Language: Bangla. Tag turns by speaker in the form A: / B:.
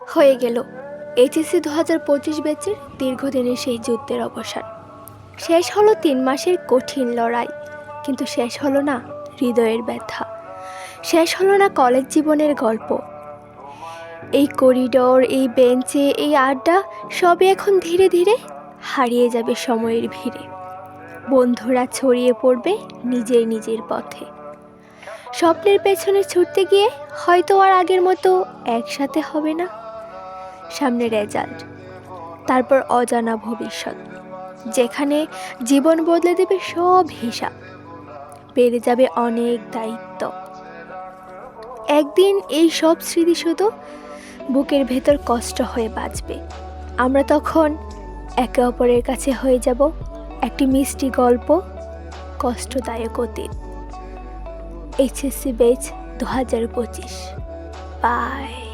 A: হয়ে গেল এইচএসসি 2025 ব্যাচের দীর্ঘদিনের সেই যুদ্ধের অবসান। শেষ হলো 3 মাসের কঠিন লড়াই, কিন্তু শেষ হলো না হৃদয়ের ব্যথা, শেষ হলো না কলেজ জীবনের গল্প। এই করিডোর, এই বেঞ্চে, এই আড্ডা সবই এখন ধীরে ধীরে হারিয়ে যাবে সময়ের ভিড়ে। বন্ধুরা ছড়িয়ে পড়বে নিজের নিজের পথে। স্বপ্নের পেছনে ছুটতে গিয়ে হয়তো আর আগের মতো একসাথে হবে না। সামনে রেজাল্ট, তারপর অজানা ভবিষ্যৎ, যেখানে জীবন বদলে দেবে সব হিসাব, বেড়ে যাবে অনেক দায়িত্ব। একদিন এই সব স্মৃতি শুধু বুকের ভেতর কষ্ট হয়ে বাঁচবে। আমরা তখন একে অপরের কাছে হয়ে যাব একটি মিষ্টি গল্প, কষ্টদায়ক অতীত। HSC batch 2025। বাই।